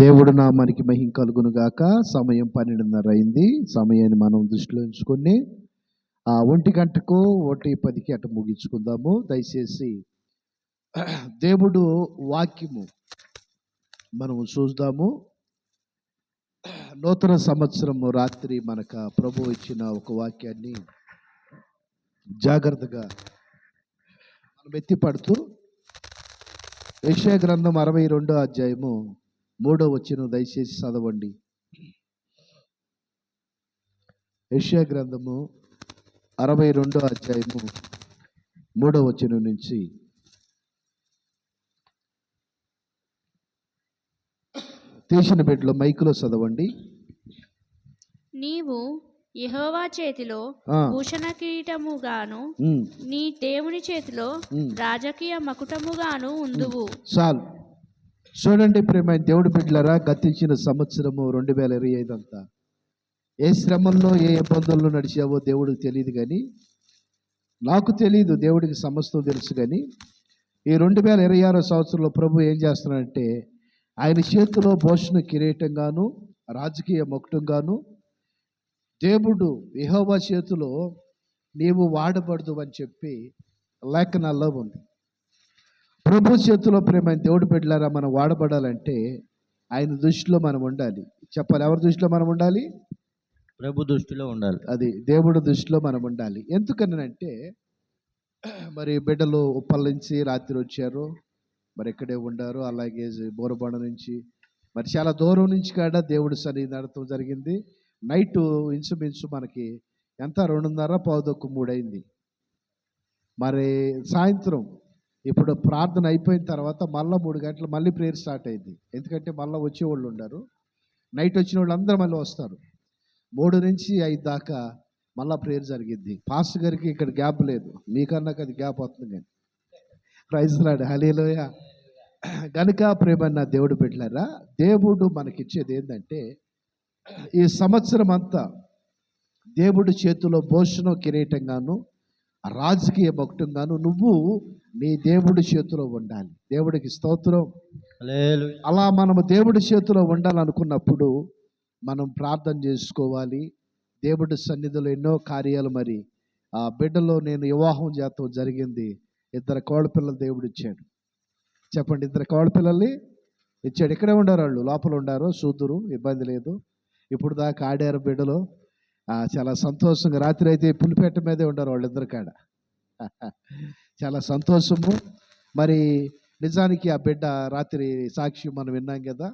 దేవుడు నామానికి మహిమ కలుగును గాక. సమయం 12:30 అయింది. సమయాన్ని మనం దృష్టిలో ఉంచుకొని 1 గంటకు 1:10కి అటు ముగించుకుందాము. దయచేసి దేవుడు వాక్యము మనము చూద్దాము. నూతన సంవత్సరము రాత్రి మనకు ప్రభు ఇచ్చిన ఒక వాక్యాన్ని జాగ్రత్తగా మనం ఎత్తిపడుతూ యెషయా గ్రంథం 62వ అధ్యాయము 3వ వచనం దయచేసి చదవండి. యెషయా గ్రంథము 62వ అధ్యాయము 3వ వచనం నుంచి తీసిన బిడ్డలో మైకులో చదవండి. నీవు యెహోవా చేతిలో భూషణ కిరీటముగాను నీ దేవుని చేతిలో రాజకీయ మకుటముగాను ఉందువు. చాలు. చూడండి ప్రేమైన దేవుడి బిడ్డలారా, గతించిన సంవత్సరము 2025 అంతా ఏ శ్రమల్లో ఏ ఇబ్బందుల్లో నడిచావో దేవుడికి తెలియదు, కానీ నాకు తెలియదు, దేవుడికి సమస్తం తెలుసు. కానీ ఈ 2026 సంవత్సరంలో ప్రభు ఏం చేస్తున్నాడంటే, ఆయన చేతిలో భూషణ కిరీటంగాను రాజకీయ మకుటంగాను, దేవుడు యెహోవా చేతిలో నీవు వాడబడదు అని చెప్పి లేఖనాల్లో ఉంది. ప్రభు చేతిలో ప్రేమ దేవుడి బిడ్డలారా, మనం వాడబడాలంటే ఆయన దృష్టిలో మనం ఉండాలి. చెప్పాలి, ఎవరి దృష్టిలో మనం ఉండాలి? ప్రభు దృష్టిలో ఉండాలి. అది దేవుడి దృష్టిలో మనం ఉండాలి. ఎందుకనంటే, మరి బిడ్డలు ఉప్పల్ నుంచి రాత్రి వచ్చారు, మరి ఇక్కడే ఉండారు. అలాగే బోరబండ నుంచి మరి చాలా దూరం నుంచి కాడ దేవుడి సన్నిధి నడటం జరిగింది. నైట్ ఇంచుమించు మనకి ఎంత 2:30 అయింది. మరి సాయంత్రం ఇప్పుడు ప్రార్థన అయిపోయిన తర్వాత మళ్ళీ 3 గంటలు మళ్ళీ ప్రేయర్ స్టార్ట్ అయింది. ఎందుకంటే మళ్ళీ వచ్చేవాళ్ళు ఉన్నారు, నైట్ వచ్చిన వాళ్ళు అందరూ మళ్ళీ వస్తారు. 3 నుంచి 5 దాకా మళ్ళీ ప్రేయర్ జరిగింది. పాస్టర్ గారికి ఇక్కడ గ్యాప్ లేదు, మీకన్నా అది గ్యాప్ వస్తుంది. కానీ ప్రైజ్ లార్డ్, హల్లెలూయా. గనుక ప్రేమన్న దేవుడు బిడ్డలారా, దేవుడు మనకిచ్చేది ఏంటంటే, ఈ సంవత్సరం అంతా దేవుడి చేతిలో భూషణ కిరీటంగాను రాజకీయ భక్తంగాను నువ్వు నీ దేవుడి చేతిలో ఉండాలి. దేవుడికి స్తోత్రం. అలా మనము దేవుడి చేతిలో ఉండాలనుకున్నప్పుడు మనం ప్రార్థన చేసుకోవాలి. దేవుడి సన్నిధిలో ఎన్నో కార్యాలు. మరి ఆ బిడ్డలో నేను వివాహం చేతం జరిగింది. 2 కోళ్ళ పిల్లలు దేవుడు ఇచ్చాడు. చెప్పండి, 2 కోళ్ళ పిల్లల్ని ఇచ్చాడు. ఇక్కడే ఉండారు, వాళ్ళు లోపల ఉండారు, చూదురు, ఇబ్బంది లేదు. ఇప్పుడు దాకా ఆడారు బిడ్డలు, చాలా సంతోషంగా. రాత్రి అయితే పులిపేట మీదే ఉండారు వాళ్ళిద్దరు కాడ, చాలా సంతోషము. మరి నిజానికి ఆ బిడ్డ రాత్రి సాక్షి మనం విన్నాం కదా,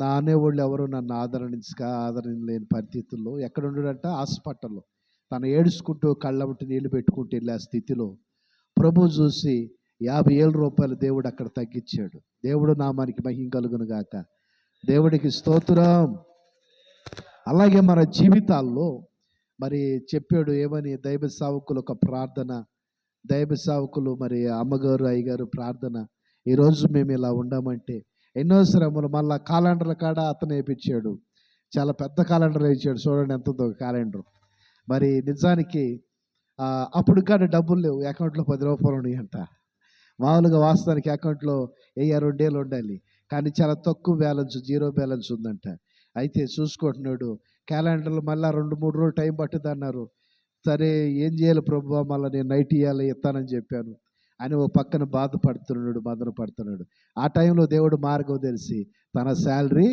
నా అనేవాళ్ళు ఎవరు నన్ను ఆదరించలేని పరిస్థితుల్లో ఎక్కడ ఉండడంట, హాస్పిటల్లో తను ఏడుచుకుంటూ కళ్ళబట్టి నీళ్లు పెట్టుకుంటూ వెళ్ళే స్థితిలో ప్రభు చూసి 50,000 రూపాయలు దేవుడు అక్కడ తగ్గించాడు. దేవుడు నామానికి మహిమ కలుగును గాక. దేవుడికి స్తోత్రం. అలాగే మన జీవితాల్లో మరి చెప్పాడు ఏమని, దైవ సేవకులు ఒక ప్రార్థన, దైవ సేవకులు మరి అమ్మగారు అయ్యగారు ప్రార్థన. ఈరోజు మేము ఇలా ఉండమంటే ఎన్నో శ్రమలు. మళ్ళా క్యాలెండర్ల కాడ అతను వేయించాడు, చాలా పెద్ద క్యాలెండర్ వేయించాడు. చూడండి ఎంత ఉందో క్యాలెండర్. మరి నిజానికి అప్పుడు కాడ డబ్బులు లేవు, అకౌంట్లో 10 రూపాయలు ఉన్నాయి అంట. మామూలుగా వాస్తవానికి అకౌంట్లో 2 ఏళ్ళు ఉండాలి, కానీ చాలా తక్కువ బ్యాలెన్స్, 0 బ్యాలెన్స్ ఉందంట. అయితే చూసుకుంటున్నాడు క్యాలెండర్లు. మళ్ళీ 2-3 రోజులు టైం పట్టుద్ది అన్నారు. సరే ఏం చేయాలి ప్రభు, మళ్ళీ నేను నైట్ ఇవ్వాలి ఇస్తానని చెప్పాను అని ఒక పక్కన బాధపడుతున్నాడు, మదన పడుతున్నాడు. ఆ టైంలో దేవుడు మార్గం తెలిసి తన శాలరీ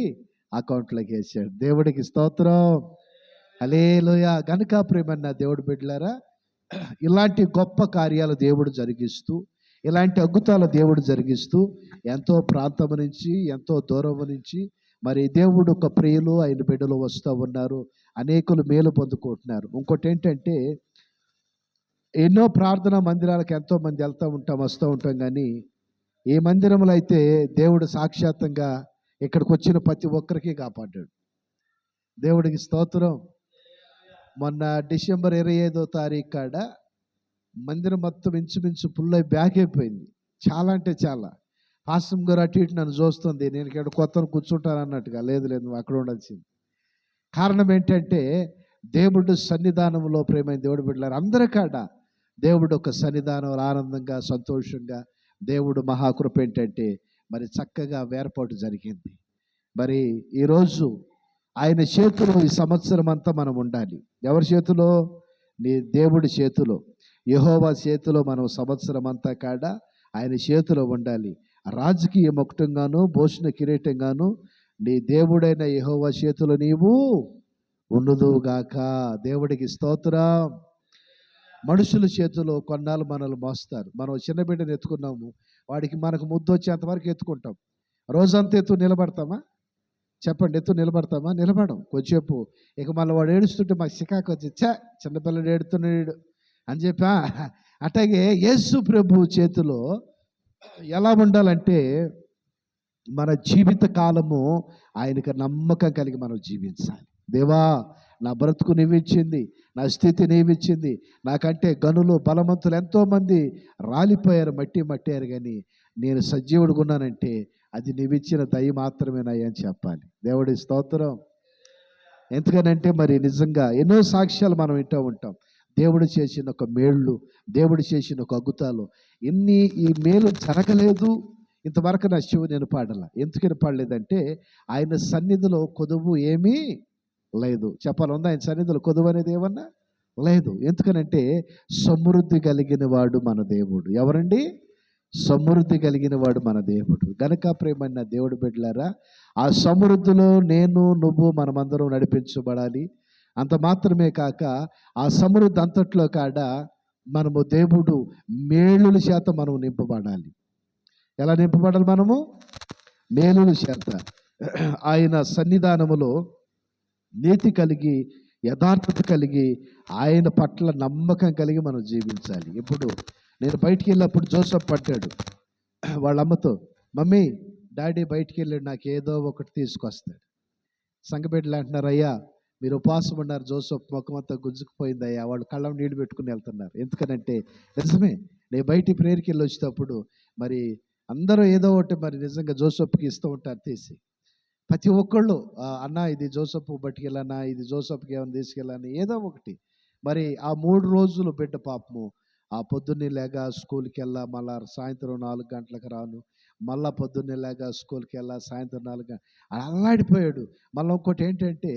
అకౌంట్లోకి వేసాడు. దేవుడికి స్తోత్రం, హల్లెలూయా. గనుక ప్రేమన్న దేవుడు బిడ్డలారా, ఇలాంటి గొప్ప కార్యాలు దేవుడు జరిగిస్తూ, ఇలాంటి అద్భుతాలు దేవుడు జరిగిస్తూ, ఎంతో ప్రాంతం నుంచి ఎంతో దూరం నుంచి మరి దేవుడు ఒక ప్రియులు ఆయన బిడ్డలు వస్తూ ఉన్నారు. అనేకులు మేలు పొందుకుంటున్నారు. ఇంకోటి ఏంటంటే, ఎన్నో ప్రార్థనా మందిరాలకు ఎంతో మంది వెళ్తూ ఉంటాం, వస్తూ ఉంటాం. కానీ ఈ మందిరంలో అయితే దేవుడు సాక్షాత్తంగా ఇక్కడికి వచ్చిన ప్రతి ఒక్కరికి కాపాడాడు. దేవుడికి స్తోత్రం. మొన్న డిసెంబర్ 25వ తారీఖు కాడ మందిరం మొత్తం ఇంచుమించు పుల్లై బ్యాక్ అయిపోయింది. చాలా అంటే చాలా. పాస్టర్ గారు అటు ఇటు నన్ను చూస్తుంది, నేను ఇక్కడ కొత్త కూర్చుంటాను అన్నట్టుగా. లేదు నువ్వు అక్కడ ఉండాల్సింది. కారణం ఏంటంటే, దేవుడు సన్నిధానంలో ప్రేమైన దేవుడు బిడ్డలారు అందరి కాడ దేవుడు ఒక సన్నిధానం ఆనందంగా సంతోషంగా, దేవుడు మహాకృప ఏంటంటే మరి చక్కగా వేర్పాటు జరిగింది. మరి ఈరోజు ఆయన చేతిలో ఈ సంవత్సరం అంతా మనం ఉండాలి. ఎవరి చేతిలో? నీ దేవుడి చేతిలో, యెహోవా చేతిలో మనం సంవత్సరం అంతా కాడ ఆయన చేతిలో ఉండాలి. రాజకీయ ముకుటంగాను, భూషణ కిరీటంగాను నీ దేవుడైన యెహోవా చేతిలో నీవు ఉండుదువుగాక. దేవుడికి స్తోత్రం. మనుషుల చేతిలో కొన్నాళ్ళు మనల్ని మోస్తారు. మనం చిన్న బిడ్డను ఎత్తుకున్నాము, వాడికి మనకు ముద్దు వచ్చేంత వరకు ఎత్తుకుంటాం. రోజంతా ఎత్తు నిలబడతామా? చెప్పండి, ఎత్తు నిలబడతామా? నిలబడం. కొంచెంసేపు ఇక మళ్ళీ వాడు ఏడుస్తుంటే మాకు చికాకు వచ్చి చిన్నపిల్లడు ఏడుతున్నాడు అని చెప్పా. అట్లాగే యేసు ప్రభు చేతిలో ఎలా ఉండాలంటే మన జీవిత కాలము ఆయనకు నమ్మకం కలిగి మనం జీవించాలి. దేవా, నా బ్రతుకు నీవిచ్చింది, నా స్థితి నీవిచ్చింది, నాకంటే గనులు బలవంతులు ఎంతోమంది రాలిపోయారు, మట్టారు, కానీ నేను సజీవుడుగా ఉన్నానంటే అది నీవిచ్చిన దయ మాత్రమేనాయి అని చెప్పాలి. దేవుడి స్తోత్రం. ఎందుకనంటే మరి నిజంగా ఎన్నో సాక్ష్యాలు మనం వింటూ ఉంటాం. దేవుడు చేసిన ఒక మేళ్ళు, దేవుడు చేసిన ఒక అద్భుతాలు, ఈ మేలు జరగలేదు ఇంతవరకు నా శివు నేను పాడాల. ఎందుకని పాడలేదంటే ఆయన సన్నిధిలో కొదువు ఏమీ లేదు. చెప్పాలి, ఉందా ఆయన సన్నిధిలో కొదువు అనేది ఏమన్నా లేదు. ఎందుకనంటే సమృద్ధి కలిగిన వాడు మన దేవుడు. ఎవరండి? సమృద్ధి కలిగిన వాడు మన దేవుడు. గనుక ప్రేమైన దేవుడు బిడ్డలారా, ఆ సమృద్ధిలో నేను నువ్వు మనమందరం నడిపించబడాలి. అంత మాత్రమే కాక ఆ సమృద్ధి అంతట్లో కాడ మనము దేవుడు మేలుల చేత మనం నింపబడాలి. ఎలా నింపబడాలి? మనము మేలుల చేత. ఆయన సన్నిధానములో నీతి కలిగి, యథార్థత కలిగి, ఆయన పట్ల నమ్మకం కలిగి మనం జీవించాలి. ఇప్పుడు నేను బయటికి వెళ్ళినప్పుడు జోసెఫ్ పట్టాడు వాళ్ళ అమ్మతో, మమ్మీ డాడీ బయటికి వెళ్ళాడు, నాకు ఏదో ఒకటి తీసుకొస్తాడు. సంగబిడ్డలు అంటున్నారు, అయ్యా మీరు ఉపవాసం ఉన్నారు, జోసెఫ్ ముఖం అంతా గుంజుకుపోయింది అయ్యా, వాళ్ళు కళ్ళం నీళ్ళు పెట్టుకుని వెళ్తున్నారు. ఎందుకనంటే నిజమే, నేను బయటికి ప్రేయర్కి వెళ్ళి వచ్చేటప్పుడు మరి అందరూ ఏదో ఒకటి మరి నిజంగా జోసెఫ్కి ఇస్తూ ఉంటారు తీసి. ప్రతి ఒక్కళ్ళు అన్న ఇది జోసెఫ్ పట్టుకెళ్ళానా, ఇది జోసెఫ్కి ఏమైనా తీసుకెళ్ళాను, ఏదో ఒకటి. మరి ఆ 3 రోజులు బిడ్డ పాపము ఆ పొద్దున్నే లేక స్కూల్కి వెళ్ళా, మళ్ళా సాయంత్రం 4 గంటలకు రాను, మళ్ళా పొద్దున్నే లేక స్కూల్కి వెళ్ళా, సాయంత్రం 4 గంటలు అల్లాడిపోయాడు. మళ్ళీ ఇంకోటి ఏంటంటే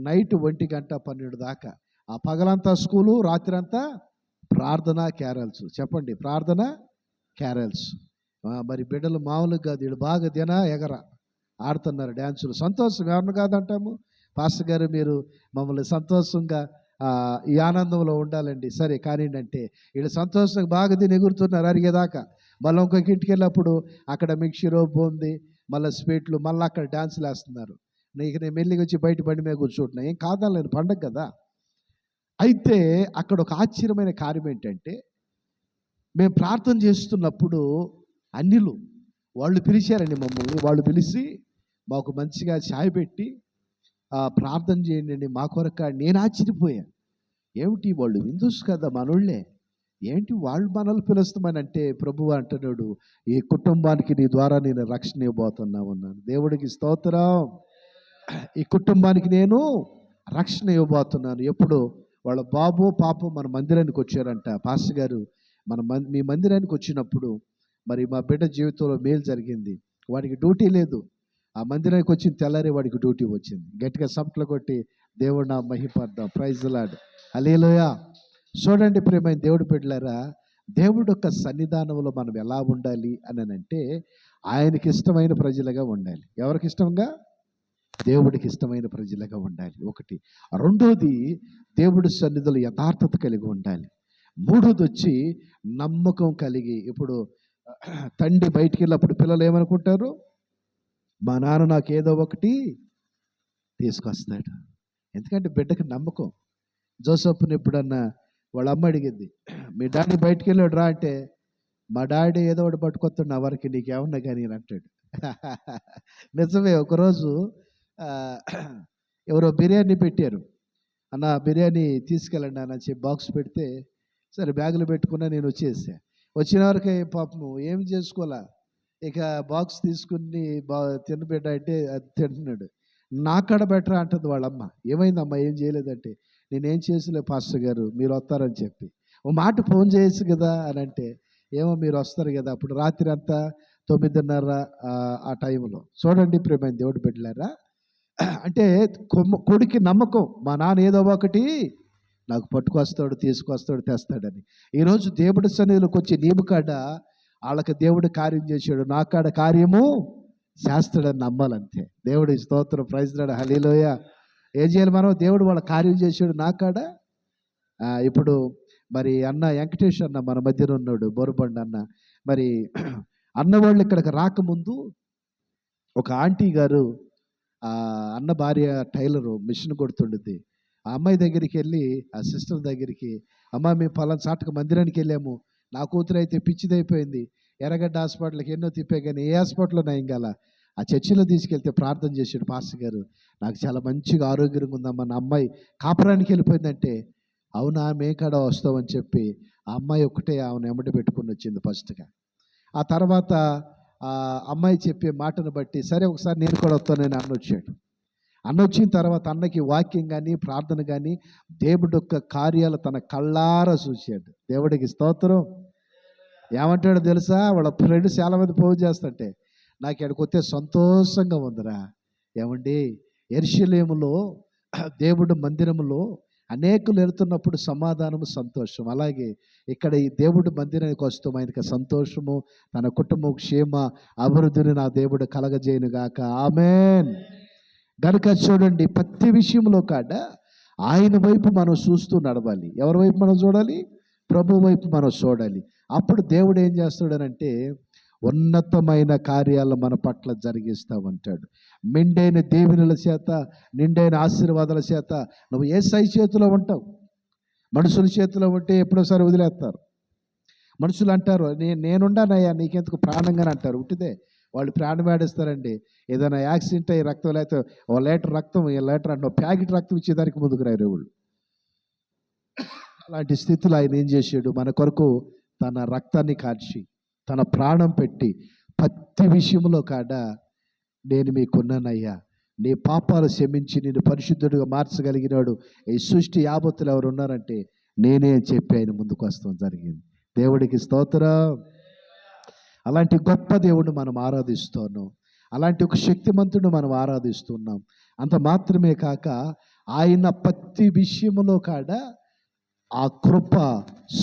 నైట్ 1 గంట 12 దాకా ఆ పగలంతా స్కూలు, రాత్రి అంతా ప్రార్థన క్యారల్స్. చెప్పండి, ప్రార్థన క్యారల్స్. మరి బిడ్డలు మామూలుగా కాదు, వీళ్ళు బాగా ఎగర ఆడుతున్నారు డ్యాన్సులు. సంతోషం, ఎవరిని కాదంటాము. పాస్టర్ గారు మీరు మమ్మల్ని సంతోషంగా ఈ ఆనందంలో ఉండాలండి, సరే కానీ అంటే వీళ్ళు సంతోషంగా బాగా ఎగురుతున్నారు అరిగేదాకా. మళ్ళీ ఇంకొక ఇంటికి వెళ్ళినప్పుడు అక్కడ మిక్చరు, బూంది, మళ్ళీ స్వీట్లు, మళ్ళీ అక్కడ డ్యాన్సులు వేస్తున్నారు. నేను మెల్లిగా వచ్చి బయట బండి మీద కూర్చుంటున్నా, ఏం కాదాలని పండగ కదా. అయితే అక్కడ ఒక ఆశ్చర్యమైన కార్యం ఏంటంటే, మేము ప్రార్థన చేస్తున్నప్పుడు అన్యులు వాళ్ళు పిలిచారండి మమ్మల్ని. వాళ్ళు పిలిచి మాకు మంచిగా ఛాయ్ పెట్టి ప్రార్థన చేయండి మా కొరక. నేను ఆశ్చర్యపోయాను, ఏమిటి వాళ్ళు హిందూస్ కదా, మనోళ్ళే, ఏంటి వాళ్ళు మనల్ని పిలుస్తామని అంటే ప్రభువు అంటున్నాడు, ఈ కుటుంబానికి నీ ద్వారా నేను రక్షణ ఇవ్వబోతున్నా ఉన్నాను. దేవుడికి స్తోత్రం. ఈ కుటుంబానికి నేను రక్షణ ఇవ్వబోతున్నాను. ఎప్పుడు వాళ్ళ బాబు పాప మన మందిరానికి వచ్చారంట. పాస్టర్ గారు మీ మందిరానికి వచ్చినప్పుడు మరి మా బిడ్డ జీవితంలో మేలు జరిగింది. వాడికి డ్యూటీ లేదు, ఆ మందిరానికి వచ్చిన తెల్లారి వాడికి డ్యూటీ వచ్చింది. గట్టిగా సప్ట్లు కొట్టి దేవుడు నా మహిమపడదాం. ప్రైజ్ ది లార్డ్, హల్లెలూయా. చూడండి ప్రియమైన దేవుడు బిడ్డలారా, దేవుడు యొక్క సన్నిధానంలో మనం ఎలా ఉండాలి అని అంటే ఆయనకి ఇష్టమైన ప్రజలుగా ఉండాలి. ఎవరికి ఇష్టంగా? దేవుడికి ఇష్టమైన ప్రజలుగా ఉండాలి. ఒకటి. రెండోది, దేవుడి సన్నిధిలో యథార్థత కలిగి ఉండాలి. మూడోది వచ్చి నమ్మకం కలిగి. ఇప్పుడు తండ్రి బయటికి వెళ్ళినప్పుడు పిల్లలు ఏమనుకుంటారు, మా నాన్న నాకు ఏదో ఒకటి తీసుకొస్తాడు. ఎందుకంటే బిడ్డకి నమ్మకం. జోసెఫ్ని ఎప్పుడన్నా వాళ్ళ అమ్మ అడిగింది, మీ డాడీ బయటికి వెళ్ళాడు రా అంటే, మా డాడీ ఏదో ఒకటి పట్టుకొస్తాడు నా వరకు, నీకేమన్నా కానీ అంటాడు. నిజమే. ఒకరోజు ఎవరో బిర్యానీ పెట్టారు, అన్న బిర్యానీ తీసుకెళ్ళండి అని చెప్పి బాక్స్ పెడితే సరే బ్యాగులో పెట్టుకున్నా. నేను వచ్చిన వరకు పాపము ఏం చేసుకోవాలా, ఇక బాక్స్ తీసుకుని తినబెట్ట అంటే అది తింటున్నాడు. నాకడ బెటర్ అంటుంది వాళ్ళమ్మ. ఏమైందమ్మా, ఏం చేయలేదంటే, నేనేం చేసలే పాస్టర్ గారు, మీరు వస్తారని చెప్పి ఓ మాట ఫోన్ చేయొచ్చు కదా అని అంటే, ఏమో మీరు వస్తారు కదా. అప్పుడు రాత్రి అంతా 9:30 ఆ టైంలో. చూడండి ప్రియమైన దేవుడు బిడ్డలారా, అంటే కొడుకు నమ్మకం, మా నాన్న ఏదో ఒకటి నాకు పట్టుకొస్తాడు, తీసుకొస్తాడు, తెస్తాడని. ఈరోజు దేవుడి సన్నిధిలోకి వచ్చి నీవు కాడ వాళ్ళకి దేవుడు కార్యం చేశాడు, నా కాడ కార్యము చేస్తాడని నమ్మాలంతే. దేవుడి స్తోత్రం, ప్రైజ్ లార్డ్, హల్లెలూయా. ఏం చేయాలి మనం? దేవుడు వాళ్ళ కార్యం చేశాడు నా కాడ. ఇప్పుడు మరి అన్న వెంకటేష్ అన్న మన మధ్యన ఉన్నాడు, బోరబండ అన్న. మరి అన్న వాళ్ళు ఇక్కడికి రాకముందు ఒక ఆంటీ గారు, అన్న భార్య టైలరు, మిషన్ కొడుతుండుద్ది. ఆ అమ్మాయి దగ్గరికి వెళ్ళి, ఆ సిస్టర్ దగ్గరికి, అమ్మ మేము పలానా చాటుకు మందిరానికి వెళ్ళాము, నా కూతురు అయితే పిచ్చిదైపోయింది, ఎర్రగడ్డ హాస్పిటల్కి ఎన్నో తిప్పే కానీ ఏ హాస్పిటల్లో నయం కాల, ఆ చర్చిలో తీసుకెళ్తే ప్రార్థన చేశాడు పాస్టర్ గారు, నాకు చాలా మంచిగా ఆరోగ్యంగా ఉందమ్మా, నా అమ్మాయి కాపురానికి వెళ్ళిపోయిందంటే, అవునా మేము కాడ వస్తామని చెప్పి ఆ అమ్మాయి ఒక్కటే ఆమెను ఎమ్మటి పెట్టుకుని వచ్చింది ఫస్ట్గా. ఆ తర్వాత ఆ అమ్మాయి చెప్పే మాటను బట్టి సరే ఒకసారి నేను కూడా వస్తానని అన్న వచ్చాడు. అన్న వచ్చిన తర్వాత అన్నకి వాక్యం కానీ ప్రార్థన కానీ దేవుడి యొక్క కార్యాలు తన కళ్ళారా చూశాడు. దేవుడికి స్తోత్రం. ఏమంటాడో తెలుసా? వాళ్ళ ఫ్రెండ్స్ చాలామంది ఫోన్ చేస్తుంటే, నాకు ఇక్కడికి వస్తే సంతోషంగా ఉందిరా. ఏమండి, యెరూషలేములో దేవుడు మందిరములో అనేకులు వెళ్తున్నప్పుడు సమాధానము, సంతోషం. అలాగే ఇక్కడ ఈ దేవుడు మందిరానికి వస్తాం, ఆయనకి సంతోషము, తన కుటుంబం క్షేమ అభివృద్ధిని నా దేవుడు కలగజేయును గాక. ఆమేన్. గనుక చూడండి, ప్రతి విషయంలో కాడ ఆయన వైపు మనం చూస్తూ నడవాలి. ఎవరి వైపు మనం చూడాలి? ప్రభు వైపు మనం చూడాలి. అప్పుడు దేవుడు ఏం చేస్తాడనంటే ఉన్నతమైన కార్యాలు మన పట్ల జరిగిస్తామంటాడు. మెండైన దీవెనల చేత, నిండైన ఆశీర్వాదాల చేత నువ్వు యేసయ్య చేతిలో ఉంటావు. మనుషుల చేతిలో ఉంటే ఎప్పుడోసారి వదిలేస్తారు. మనుషులు అంటారు, నేనుండానయ్యా నీకెందుకు ప్రాణంగానే అంటారు. ఉట్టిదే వాళ్ళు ప్రాణం ఆడిస్తారండి. ఏదైనా యాక్సిడెంట్ అయ్యి రక్తం లేకపోతే ఓ లీటర్ రక్తం, ఏ లీటర్ అంటే ప్యాకెట్ రక్తం ఇచ్చేదానికి ముందుకు రారు వాళ్ళు. అలాంటి స్థితిలో ఆయన ఏం చేశాడు? మన కొరకు తన రక్తాన్ని కార్చి, తన ప్రాణం పెట్టి, ప్రతి విషయంలో కాడ నేను మీకున్నానయ్యా, నీ పాపాలు క్షమించి నేను పరిశుద్ధుడిగా మార్చగలిగినాడు ఈ సృష్టి యావత్తులు ఎవరు ఉన్నారంటే నేనే అని చెప్పి ఆయన ముందుకు వస్తాం జరిగింది. దేవుడికి స్తోత్రం. అలాంటి గొప్ప దేవుడు మనం ఆరాధిస్తున్నాం. అలాంటి ఒక శక్తిమంతుడు మనం ఆరాధిస్తున్నాం. అంత మాత్రమే కాక ఆయన ప్రతి విషయంలో కాడ ఆ కృప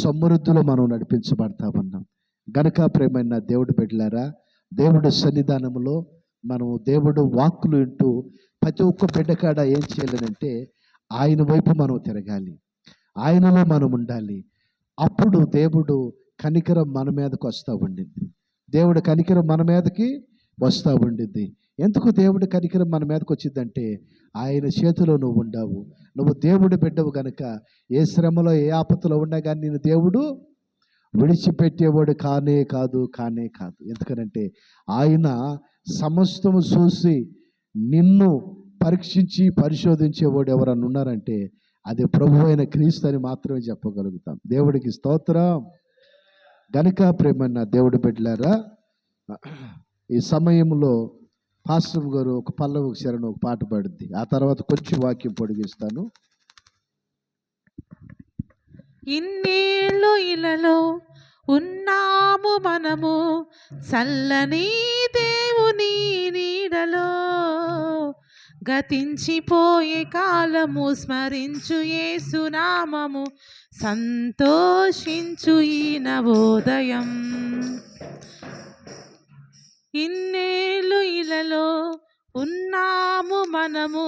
సమృద్ధిలో మనం నడిపించబడతా ఉన్నాం. గనుక ప్రేమైన దేవుడు బిడ్డలారా, దేవుడు సన్నిధానంలో మనం దేవుడు వాక్కులు వింటూ ప్రతి ఒక్క బిడ్డ కాడ ఏం చేయాలంటే ఆయన వైపు మనం తిరగాలి, ఆయనలో మనం ఉండాలి. అప్పుడు దేవుడు కనికరం మన మీదకి వస్తూ ఉండింది. దేవుడు కనికరం మన మీదకి వస్తూ ఉండింది. ఎందుకు దేవుడు కనికరం మన మీదకి వచ్చిందంటే ఆయన చేతిలో నువ్వు ఉండావు. నువ్వు దేవుడు బిడ్డవు గనుక ఏ శ్రమలో ఏ ఆపత్తులో ఉన్నా కానీ నేను దేవుడు విడిచిపెట్టేవాడు కానే కాదు. ఎందుకనంటే ఆయన సమస్తము చూసి నిన్ను పరీక్షించి పరిశోధించేవాడు ఎవరన్నా ఉన్నారంటే అది ప్రభు అయిన క్రీస్తు అని మాత్రమే చెప్పగలుగుతాం. దేవుడికి స్తోత్రం. గనుక ప్రేమన్న దేవుడి బిడ్డలారా, ఈ సమయంలో పాస్టర్ గారు ఒక పల్లవి శరణ ఒక పాట పాడుద్ది. ఆ తర్వాత కొంచెం వాక్యం పొడిగిస్తాను. ఇన్నేళ్ళు ఇలలో ఉన్నాము మనము చల్లని దేవుని నీడలో, గతించిపోయే కాలము స్మరించు యేసునామము, సంతోషించు ఈ నవోదయం. ఇన్నేళ్ళు ఇలలో ఉన్నాము మనము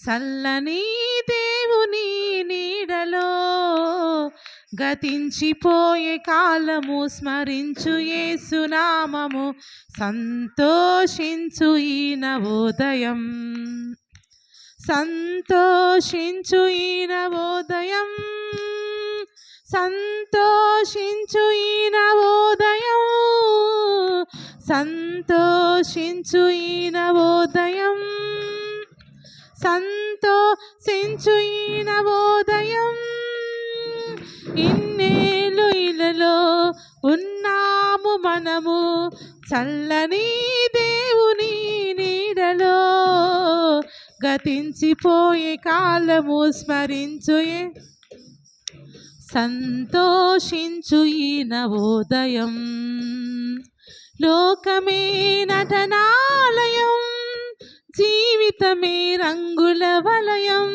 చల్లని దేవుని నీడలో, గతించిపోయే కాలము స్మరించు యేసునామము, సంతోషించు ఈ నవోదయం. సంతోషించు ఈ నవోదయం, సంతోషించు ఈ నవోదయం, సంతోషించు ఈ నవోదయం, సంతోషించు ఈ నవోదయం. ఇన్నేళ్ళు ఇలలో ఉన్నాము మనము చల్లని దేవుని నీడలో, గతించిపోయే కాలము స్మరించు సంతోషించు ఈ నవోదయం. లోకమే నటనాలయం, జీవితమే రంగుల వలయం.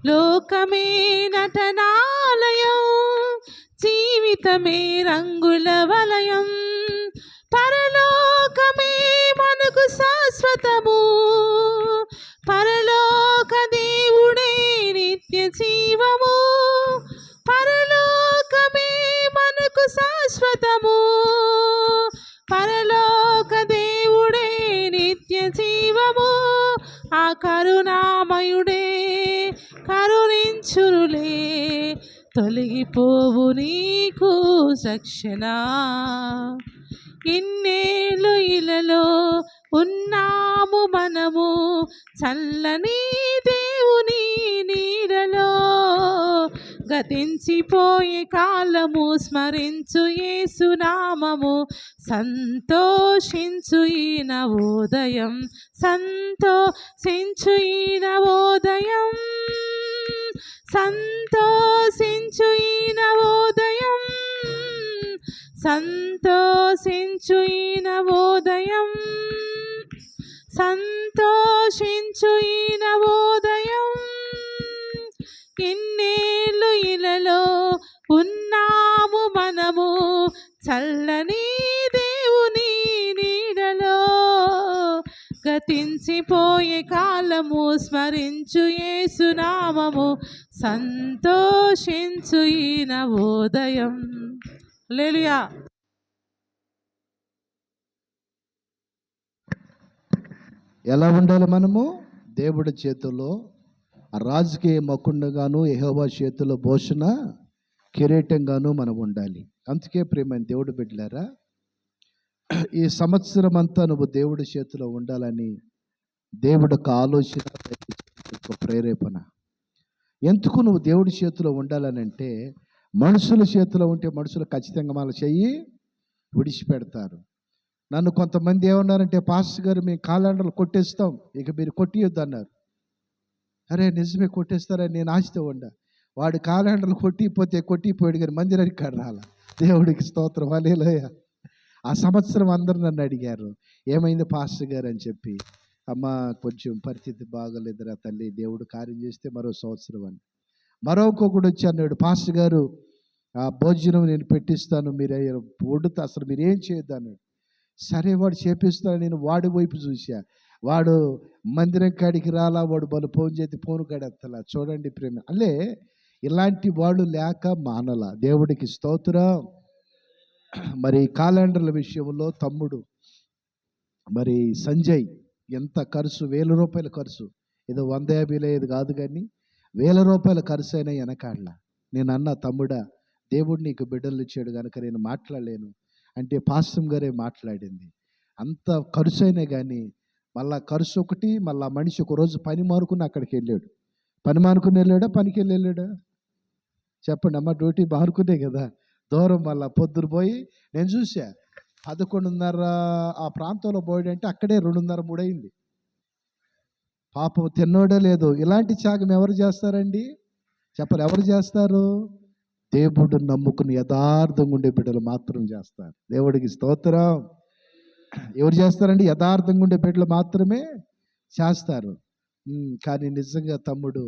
లోకమే నటనాలయం, జీవితమే రంగుల వలయం. పరలోకమే మనకు శాశ్వతము, పరలోక దేవుడే నిత్య జీవము. పరలోకమే మనకు శాశ్వతము, పరలోక దేవుడే నిత్య జీవము. ఆ కరుణామయుడే కరుణించురులే, తొలగిపోవు నీకు రక్షణ. ఇన్నేళ్ళు ఇలలో ఉన్నాము మనము, చల్లని దేవుని నీడలో. గతించిపోయే కాలము స్మరించు యేసు నామము, సంతోషించు ఈ నవోదయం, సంతోషించు ఈ నవోదయం, సంతోషించు ఈ నవోదయం, సంతోషించు ఈ నవోదయం, సంతోషించు ఈ నవోదయం. ఇన్నేళ్ళు ఇలలో ఉన్నాము మనము, చల్లని దేవుని నీడలో. గతించిపోయే కాలము స్మరించు యేసు నామము, సంతోషించు ఈ నవోదయం. హల్లెలూయా. ఎలా ఉండాలి మనము? దేవుడి చేతుల్లో రాజకీయ మకుండగాను, యెహోవా చేతుల్లో భూషణ కిరీటంగాను మనం ఉండాలి. అందుకే ప్రియమైన దేవుడు బిడ్డలారా, ఈ సంవత్సరం అంతా నువ్వు దేవుడి చేతిలో ఉండాలని దేవుడు ఒక ఆలోచన, ఒక ప్రేరేపణ. ఎందుకు నువ్వు దేవుడి చేతిలో ఉండాలని అంటే, మనుషుల చేతిలో ఉంటే మనుషులు ఖచ్చితంగా మన చెయ్యి విడిచిపెడతారు. నన్ను కొంతమంది ఏమన్నారంటే, పాస్టర్ గారు మేము కాలాండర్లు కొట్టేస్తాం, ఇక మీరు కొట్టియొద్దు అన్నారు. అరే నిజమే కొట్టేస్తారని నేను ఆశతో ఉండా. వాడు కాలాండర్లు కొట్టిపోయాడు కానీ మందిరానికి కాడ రాల. దేవుడికి స్తోత్రం, హల్లెలూయా. ఆ సంవత్సరం అందరూ నన్ను అడిగారు, ఏమైంది పాస్టర్ గారు అని చెప్పి. అమ్మ కొంచెం పరిస్థితి బాగలేదురా తల్లి, దేవుడు కార్యం చేస్తే మరో సంవత్సరం అని. మరొకడు వచ్చి అన్నాడు, పాస్టర్ గారు ఆ భోజనం నేను పెట్టిస్తాను, మీరు వండుతా, అసలు మీరు ఏం చేయొద్దు అన్నాడు. సరే వాడు చేపిస్తాను. నేను వాడి వైపు చూసా, వాడు మందిరం కాడికి రాలా, వాడు వాళ్ళు ఫోన్ చేతి ఫోన్ కాడెత్తలా. చూడండి ప్రేమ, అల్లే ఇలాంటి వాళ్ళు లేక మానల. దేవుడికి స్తోత్రం. మరి క్యాలెండర్ల విషయంలో తమ్ముడు మరి సంజయ్ ఎంత ఖర్చు, 1000 రూపాయల ఖర్చు, ఏదో 150 ఇది కాదు కానీ 1000 రూపాయల ఖర్చు అయినా వెనకాడల. నేను అన్న, తమ్ముడా దేవుడు నీకు బిడ్డలు ఇచ్చాడు కనుక నేను మాట్లాడలేను అంటే పాస్టర్ గారే మాట్లాడింది. అంత ఖర్చు అయినా కానీ మళ్ళా ఖర్చు ఒకటి, మళ్ళా మనిషి ఒక రోజు పని మానుకుని అక్కడికి వెళ్ళాడు. పని మానుకుని వెళ్ళాడా, పనికి వెళ్ళాడా చెప్పండి అమ్మ? డ్యూటీ మానుకునే కదా, దూరం మళ్ళా పొద్దున పోయి. నేను చూసా 11:30 ఆ ప్రాంతంలో పోయాడంటే అక్కడే 2:30, 3 అయింది. పాపం తిన్నోడే లేదు. ఇలాంటి త్యాగం ఎవరు చేస్తారండి చెప్పరు? ఎవరు చేస్తారు? దేవుడు నమ్ముకుని యథార్థంగా ఉండే బిడ్డలు మాత్రం చేస్తారు. దేవుడికి స్తోత్రం. ఎవరు చేస్తారండి? యథార్థంగా ఉండే బిడ్డలు మాత్రమే చేస్తారు. కానీ నిజంగా తమ్ముడు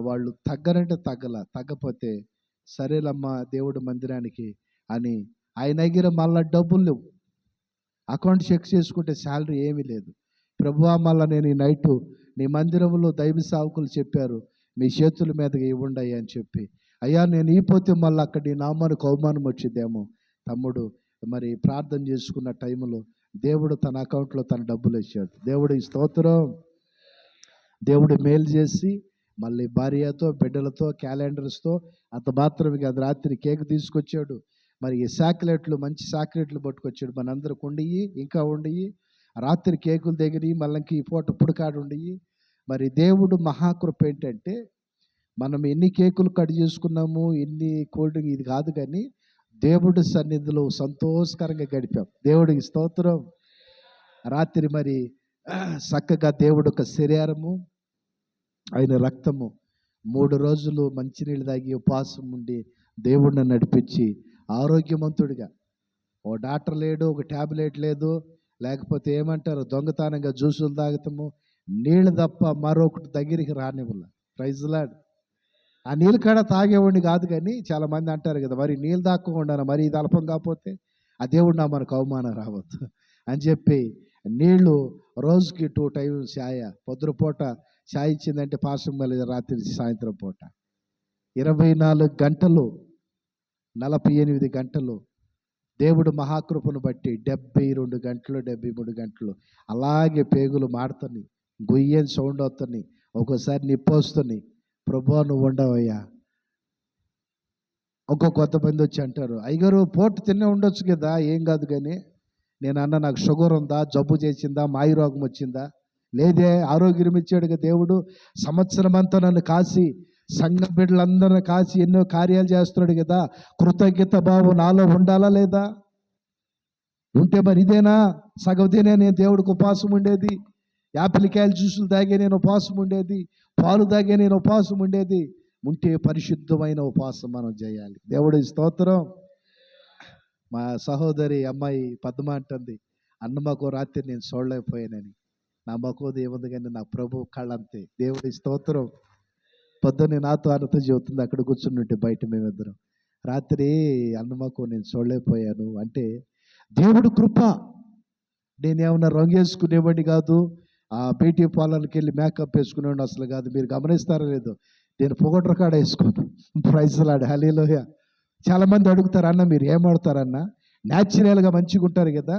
వాళ్ళు తగ్గరంటే తగ్గపోతే సరేలమ్మా దేవుడు మందిరానికి అని ఆయన దగ్గర మళ్ళీ డబ్బులు లేవు. అకౌంట్ చెక్ చేసుకుంటే శాలరీ ఏమీ లేదు. ప్రభువా మళ్ళీ నేను ఈ నైటు నీ మందిరంలో దైవ సేవకులు చెప్పారు మీ చేతుల మీదకి ఇవ్వండి అయ్యా అని చెప్పి, అయ్యా నేను ఈపోతే మళ్ళీ అక్కడ నీ నామానికి అవమానం వచ్చిద్దేమో. తమ్ముడు మరి ప్రార్థన చేసుకున్న టైంలో దేవుడు తన అకౌంట్లో తన డబ్బులు ఇచ్చాడు. దేవుడు ఈ స్తోత్రం. దేవుడు మేలు చేసి మళ్ళీ భార్యతో బిడ్డలతో క్యాలెండర్స్తో అంత మాత్రమే కాదు, రాత్రి కేక్ తీసుకొచ్చాడు. మరి ఈ చాక్లెట్లు, మంచి చాక్లెట్లు పట్టుకొచ్చాడు. మనందరికి ఉండయి, ఇంకా ఉండయి. రాత్రి కేకులు దగ్గర మళ్ళీ ఈ పూట పుడకాడు ఉండయి. మరి దేవుడు మహాకృప ఏంటంటే, మనం ఎన్ని కేకులు కట్ చేసుకున్నాము, ఎన్ని కూల్ డ్రింక్ ఇది కాదు కానీ దేవుడి సన్నిధిలో సంతోషకరంగా గడిపాం. దేవుడికి స్తోత్రం. రాత్రి మరి చక్కగా దేవుడు ఒక శరీరము, ఆయన రక్తము 3 రోజులు మంచినీళ్ళు తాగి ఉపవాసం ఉండి దేవుడిని నడిపించి ఆరోగ్యవంతుడిగా ఓ డాక్టర్ లేడు, ఒక ట్యాబ్లెట్ లేదు, లేకపోతే ఏమంటారు దొంగతనంగా జ్యూసులు తాగుతాము, నీళ్ళు తప్ప మరొకటి దగ్గరికి రానివ్వాల. Praise lord. ఆ నీళ్ళు కాడ తాగేవాడిని కాదు, కానీ చాలామంది అంటారు కదా, మరి నీళ్ళు తాగకుండా మరి ఇది అల్పం కాకపోతే ఆ దేవుడు నా మనకు అవమానం రావద్దు అని చెప్పి నీళ్లు రోజుకి 2 టైమ్స్ ఛాయ. పొద్దుపూట ఛాయ్ ఇచ్చిందంటే పాసం, మళ్ళీ రాత్రి సాయంత్రం పూట 24 గంటలు 48 గంటలు దేవుడు మహాకృపను బట్టి 72 గంటలు 73 గంటలు అలాగే పేగులు మాడుతున్నాయి, గొయ్యని సౌండ్ అవుతున్నాయి, ఒక్కోసారి నిప్పు వస్తున్నాయి. ప్రభువా నువ్వు ఉండవయ్యా. కొంతమంది వచ్చి అంటారు, అయ్యగారు పోటు తినే ఉండొచ్చు కదా, ఏం కాదు. కానీ నేను అన్న, నాకు షుగర్ ఉందా, జబ్బు చేసిందా, మాయి రోగం వచ్చిందా? లేదే, ఆరోగ్యం ఇచ్చాడుగా దేవుడు. సంవత్సరం అంతా నన్ను కాసి, సంఘ బిడ్డలందరిని కాసి ఎన్నో కార్యాలు చేస్తున్నాడు కదా. కృతజ్ఞత భావం నాలో ఉండాలా లేదా? ఉంటే మరి ఇదేనా సగం తినే నేను దేవుడికి ఉపవాసం ఉండేది? యాపిల్కాయలు జ్యూసులు తాగే నేను ఉపవాసం ఉండేది, పాలు తాగే నేను ఉపవాసం ఉండేది. ఉంటే పరిశుద్ధమైన ఉపవాసం మనం చేయాలి. దేవుడి స్తోత్రం. మా సహోదరి అమ్మాయి పద్మ అంటుంది, అన్నమ్మకు రాత్రి నేను చూడలేకపోయానని. నా మకోది ఏముంది కానీ నా ప్రభు కళ్ళంతే. దేవుడి స్తోత్రం. పొద్దున్నే నాతో అన్నతో చెబుతుంది, అక్కడ కూర్చుని ఉంటే బయట మేమిద్దరం, రాత్రి అన్నమ్మకు నేను చూడలేకపోయాను అంటే దేవుడు కృప. నేనేమన్నా రంగు వేసుకునేవాడిని కాదు, ఆ బ్యూటీ పార్లర్కి వెళ్ళి మేకప్ వేసుకునేవాడిని అసలు కాదు. మీరు గమనిస్తారో లేదో, నేను పొగడ్ర కాడ వేసుకోను. ప్రైజ్ లార్డ్, హల్లెలూయా. చాలామంది అడుగుతారు, అన్న మీరు ఏం ఆడతారన్న? న్యాచురల్గా మంచిగా ఉంటారు కదా,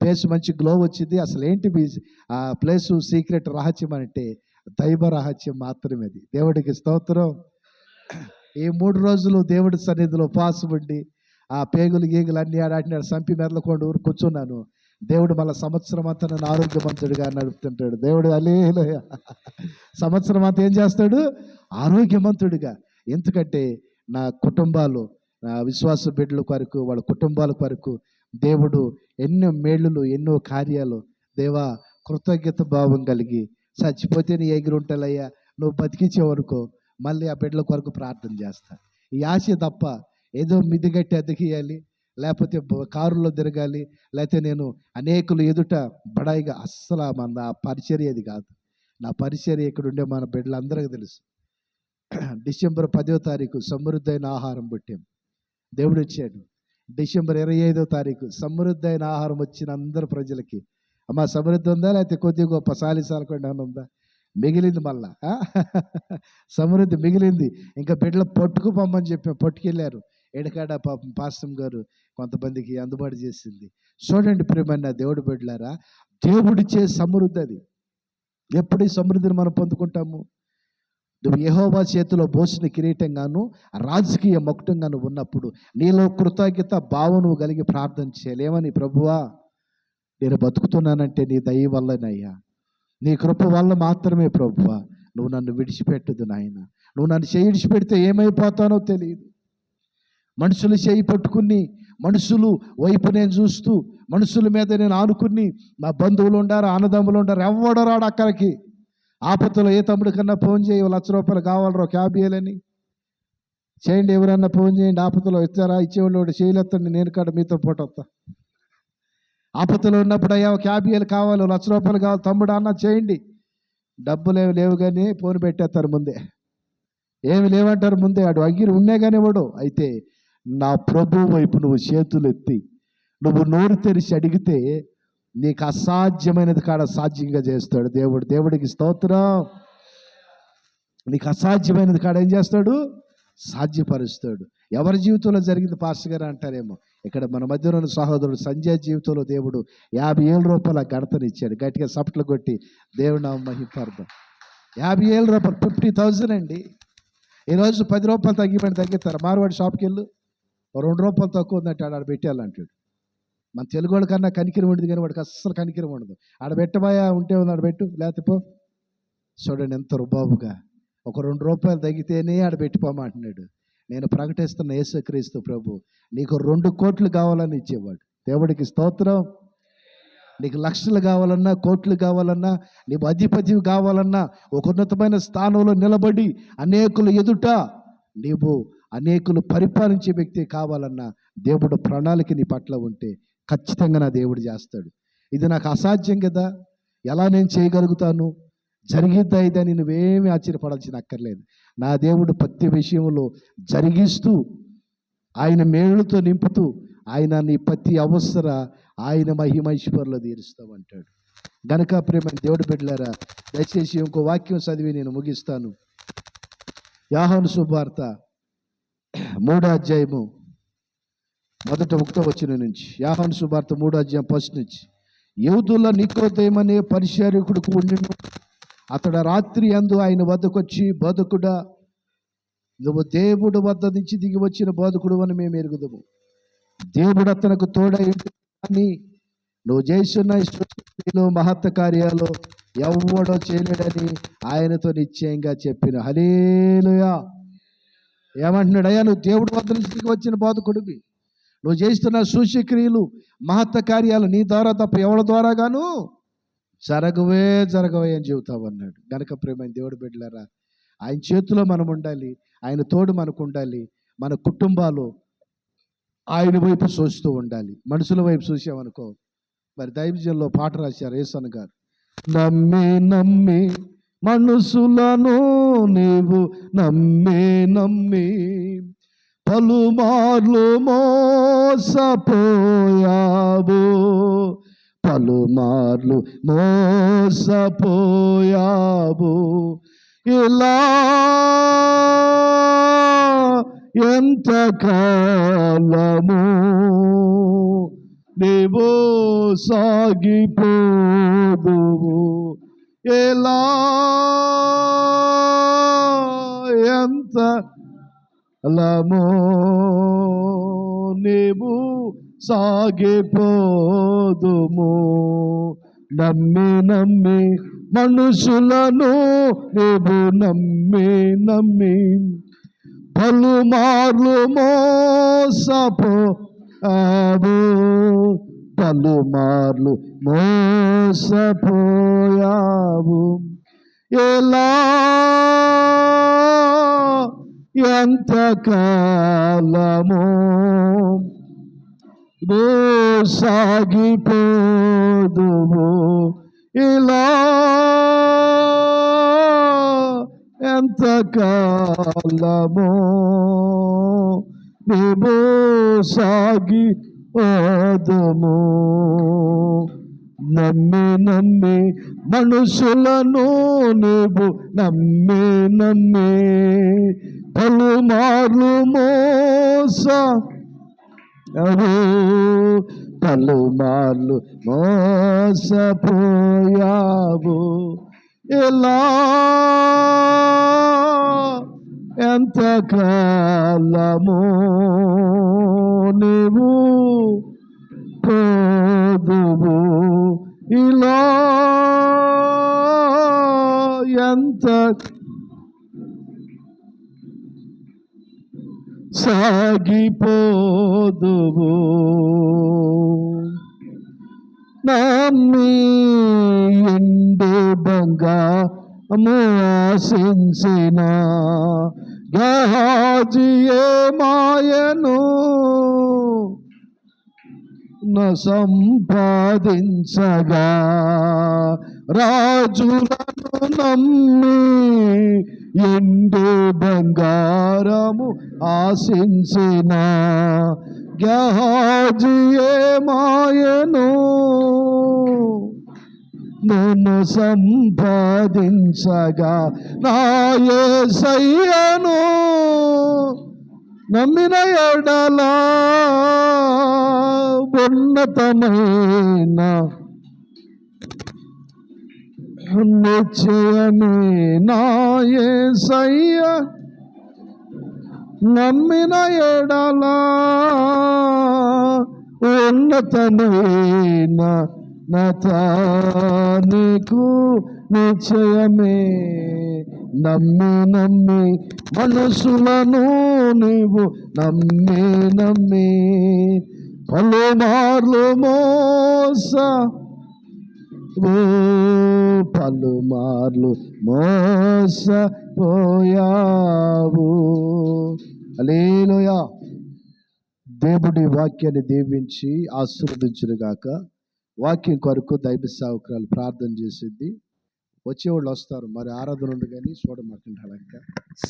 ఫేస్ మంచి గ్లో వచ్చింది. అసలు ఏంటి మీ ఆ ప్లేసు సీక్రెట్ రహస్యం అంటే దైవ రహస్యం మాత్రమే. అది దేవుడికి స్తోత్రం. ఈ 3 రోజులు దేవుడి సన్నిధిలో ఉపవాసం ఉండి ఆ పేగులు గీగులు అన్నీ ఆడినాడు, సంపి మెదలకుండా ఊరు కూర్చున్నాను. దేవుడు మళ్ళీ సంవత్సరం అంతా నన్ను ఆరోగ్యవంతుడిగా నడుపుతుంటాడు. దేవుడు హల్లెలూయా. సంవత్సరం అంతా ఏం చేస్తాడు? ఆరోగ్యవంతుడిగా. ఎందుకంటే నా కుటుంబాలు, నా విశ్వాస బిడ్డల కొరకు, వాళ్ళ కుటుంబాల కొరకు దేవుడు ఎన్నో మేలులు, ఎన్నో కార్యాలు. దేవా కృతజ్ఞత భావం కలిగి, చచ్చిపోతే నీ ఎగిరి ఉంటాలయ్యా, నువ్వు బతికించేవనుకో మళ్ళీ ఆ బిడ్డల కొరకు ప్రార్థన చేస్తా. ఈ ఆశ తప్ప ఏదో మిదిగట్టి అద్దెకియాలి, లేకపోతే కారులో తిరగాలి, లేకపోతే నేను అనేకులు ఎదుట బడాయిగా అస్సలు మన ఆ పరిచర్య అది కాదు. నా పరిచర్య ఇక్కడ ఉండే మన బిడ్డలందరికీ తెలుసు. డిసెంబర్ 10వ తారీఖు సమృద్ధైన ఆహారం పెట్టాం, దేవుడు ఇచ్చాడు. డిసెంబర్ 25వ తారీఖు సమృద్ధైన ఆహారం వచ్చిన అందరు ప్రజలకి, అమ్మ సమృద్ధి ఉందా, లేకపోతే కొద్దిగా గొప్ప సాలిసాలకుండా ఉందా? మిగిలింది మళ్ళా సమృద్ధి మిగిలింది. ఇంకా బిడ్డలు పట్టుకుపోమని చెప్పాం, పట్టుకెళ్ళారు. ఎడకాడ పాపం పాస్టమ్ గారు కొంతమందికి అందుబాటు చేసింది. చూడండి ప్రియమైన దేవుడు బిడ్డలారా, దేవుడిచ్చే సమృద్ధి అది. ఎప్పుడు ఈ సమృద్ధిని మనం పొందుకుంటాము? నువ్వు యెహోవా చేతిలో బోసిన కిరీటంగాను రాజకీయ మకుటంగాను ఉన్నప్పుడు నీలో కృతజ్ఞత భావం నువ్వు కలిగి ప్రార్థన చేయాలి. ఏమని? ప్రభువా నేను బతుకుతున్నానంటే నీ దయ వల్లనయ్యా, నీ కృప వల్ల మాత్రమే ప్రభువా. నువ్వు నన్ను విడిచిపెట్టదు నాయన. నువ్వు నన్ను చేయి విడిచిపెడితే ఏమైపోతానో తెలియదు. మనుషులు చేయి పట్టుకుని, మనుషులు వైపు నేను చూస్తూ, మనుషుల మీద నేను ఆనుకుని, నా బంధువులు ఉండారు, అన్నదమ్ములు ఉండారు, ఎవడో రాడు అక్కడికి. ఆపత్తులో ఏ తమ్ముడి కన్నా ఫోన్ చేయి, ₹1,00,000 కావాలరా క్యాబ్ ఇవ్వాలని చేయండి, ఎవరన్నా ఫోన్ చేయండి. ఆపత్తులో ఇచ్చారా? ఇచ్చేవాళ్ళు చేయలేదండి, నేను కాడ మీతో పాటు వస్తా. ఆపత్తులో ఉన్నప్పుడు అయ్యా క్యాబ్ ఇవ్వాలి కావాలి, ₹1,00,000 కావాలి తమ్ముడు అన్న చేయండి. డబ్బులు ఏమి లేవు కానీ ఫోన్ పెట్టేస్తారు ముందే, ఏమి లేవంటారు ముందే. ఆడు అగ్గిరి ఉన్నా కానీ వాడు. అయితే నా ప్రభు వైపు నువ్వు చేతులు ఎత్తి నువ్వు నోరు తెరిచి అడిగితే నీకు అసాధ్యమైనది కాడ సాధ్యంగా చేస్తాడు దేవుడు. దేవుడికి స్తోత్రం. నీకు అసాధ్యమైనది కాడ ఏం చేస్తాడు? సాధ్యపరుస్తాడు. ఎవరి జీవితంలో జరిగింది పాస్టర్ గారు అంటారేమో, ఇక్కడ మన మధ్యలో ఉన్న సహోదరుడు సంజయ్ జీవితంలో దేవుడు ₹50,000 గణతనిచ్చాడు. గట్టిగా సపట్లు కొట్టి దేవుడు నా మహిమార్థం. ₹50,000, 50,000 అండి. ఈరోజు ₹10 తగ్గిస్తారు. మార్వాడి షాప్కి వెళ్ళు, ₹2 తక్కువ ఉందంటే ఆడ పెట్టాలంటాడు. మన తెలుగు వాళ్ళ కన్నా కనికిరం ఉండదు, కానీ వాడికి అస్సలు కనికిరం ఉండదు. ఆడ పెట్టబోయా ఉంటే ఉంది, ఆడ పెట్టు, లేకపోతే పో. చూడండి ఎంత రుబాబుగా, ఒక ₹2 తగ్గితేనే ఆడ పెట్టిపోమంటున్నాడు. నేను ప్రకటిస్తున్న యేసుక్రీస్తు ప్రభు నీకు 2 కోట్లు కావాలని ఇచ్చేవాడు. దేవుడికి స్తోత్రం. నీకు లక్షలు కావాలన్నా, కోట్లు కావాలన్నా, నీకు అధిపతి కావాలన్నా, ఒక ఉన్నతమైన స్థానంలో నిలబడి అనేకులు ఎదుట నీవు అనేకులు పరిపాలించే వ్యక్తి కావాలన్న దేవుడు ప్రణాళిక నీ పట్ల ఉంటే ఖచ్చితంగా నా దేవుడు చేస్తాడు. ఇది నాకు అసాధ్యం కదా, ఎలా నేను చేయగలుగుతాను, జరిగిద్దా ఇదని నువ్వేమీ ఆశ్చర్యపడాల్సిన అక్కర్లేదు. నా దేవుడు ప్రతి విషయంలో జరిగిస్తూ, ఆయన మేలుతో నింపుతూ, ఆయన నీ ప్రతి అవసర ఆయన మహిమైశ్వర్లో తీరుస్తామంటాడు. గనక ప్రేమ దేవుడు బిడ్డలారా, దయచేసి ఇంకో వాక్యం చదివి నేను ముగిస్తాను. యోహాను సువార్త 3వ అధ్యాయము 1వ వచనం నుంచి. యోహాను సువార్త 3వ అధ్యాయం 1 నుంచి. యూదుల నికోదేమనే పరిచారకుడికి ఉండిను. అతడు రాత్రి యందు ఆయన వద్దకు వచ్చి, బోధకుడా, నువ్వు దేవుడు వద్ద నుంచి దిగి వచ్చిన బోధకుడు అని మేము ఎరుగుదము. దేవుడు అతనికి తోడై కానీ నువ్వు చేస్తున్న సృష్టిలో మహత్త కార్యాలు ఎవడో చేయలేడని ఆయనతో నిశ్చయంగా చెప్పిన. హల్లెలూయా. ఏమంటున్నాడు? అయ్యా, నువ్వు దేవుడి వద్ద నుంచి దిగి వచ్చిన బోధకుడివి, నువ్వు చేస్తున్న సూచక్రియలు మహత్త కార్యాలు నీ ద్వారా తప్ప ఎవరి ద్వారాగాను జరగవే అని చెబుతావు అన్నాడు. గనక ప్రేమ దేవుడి బిడ్డలారా, ఆయన చేతిలో మనం ఉండాలి, ఆయన తోడు మనకు ఉండాలి. మన కుటుంబాలు ఆయన వైపు చూస్తూ ఉండాలి. మనుషుల వైపు చూసామనుకో, మరి దైవజనంలో పాట రాశారు యేసన్న గారు. నమ్మి మనుషులను నీవు నమ్మి పలుమార్లు మోసపోయావు, పలుమార్లు మోసపోయావు. ఇలా ఎంత కాలము నీవు సాగిపోదువు, ఎలా ఎంత కాలము నీవు సాగిపోదుము. నమ్మి మనుషులను నీవు నమ్మి పలుమార్లు మోసపోయావు, పలుమార్లు మోసపోయావు. ఎలా ఎంత కాలము సాగిపోదువు, ఇలా ఎంత కాలము నీవు సాగిపోదుము. నమ్మి మనుషులను నీవు నమ్మి పలుమార్లు పలుమార్లు మోసపోయావు. ఎలా ఎంత కాలము నీవు పోదువు, ఇలా ఎంత సాగిపోదువు. నమ్మి ఎండే బంగారము ఆశించిన గెహాజీయే మాయను సంపాదించగా, రాజులను నమ్మి ఎండే బంగారము ఆశించిన గెహాజీయే మాయను నన్ను సంపాదించగా, నా యేసయ్యను నమ్మిన ఎడల ఉన్నతమైన నిశ్చయమే. నా యేసయ్య నమ్మిన ఎడల ఉన్నతమైన నీకు నిశ్చయమే. నమ్మి మనసులను నీవు నమ్మి పలుమార్లు పలుమార్లు మోసపోయావు. హల్లెలూయా. దేవుడి వాక్యాన్ని దీవించి ఆశీర్వదించును గాక. వాక్యం కొరకు దైవ సేవకురాలు ప్రార్థన చేసింది. వచ్చేవాళ్ళు వస్తారు, మరి ఆరాధన ఉంది కానీ చూడమాకండి అలాగా.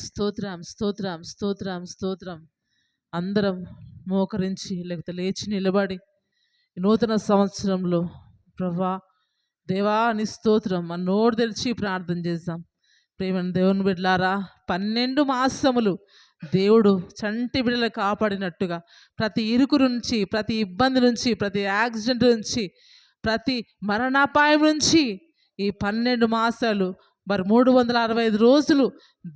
స్తోత్రం స్తోత్రం స్తోత్రం స్తోత్రం. అందరం మోకరించి లేకపోతే లేచి నిలబడి ఈ నూతన సంవత్సరంలో ప్రభా దేవా నీ స్తోత్రం మన నోరు తెరిచి ప్రార్థన చేద్దాం. ప్రేమను దేవుని బిడ్డలారా, 12 మాసములు దేవుడు చంటి బిడ్డలు కాపాడినట్టుగా ప్రతి ఇరుకు నుంచి, ప్రతి ఇబ్బంది నుంచి, ప్రతి యాక్సిడెంట్ నుంచి, ప్రతి మరణాపాయం నుంచి ఈ 12 మాసాలు మరి 365 రోజులు